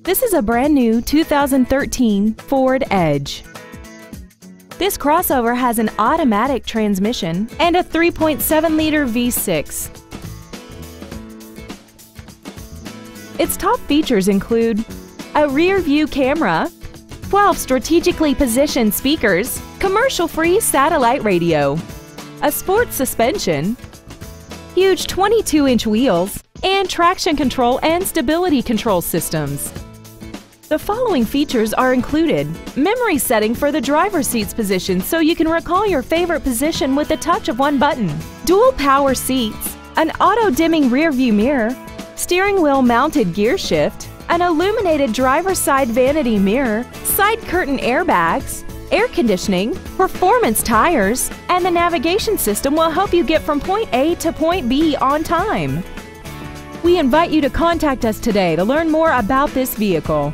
This is a brand new 2013 Ford Edge. This crossover has an automatic transmission and a 3.7-liter V6. Its top features include a rear-view camera, 12 strategically positioned speakers, commercial-free satellite radio, a sports suspension, huge 22-inch wheels, and traction control and stability control systems. The following features are included: memory setting for the driver's seat's position so you can recall your favorite position with the touch of one button, dual power seats, an auto-dimming rear-view mirror, steering wheel mounted gear shift, an illuminated driver's side vanity mirror, side curtain airbags, air conditioning, performance tires, and the navigation system will help you get from point A to point B on time. We invite you to contact us today to learn more about this vehicle.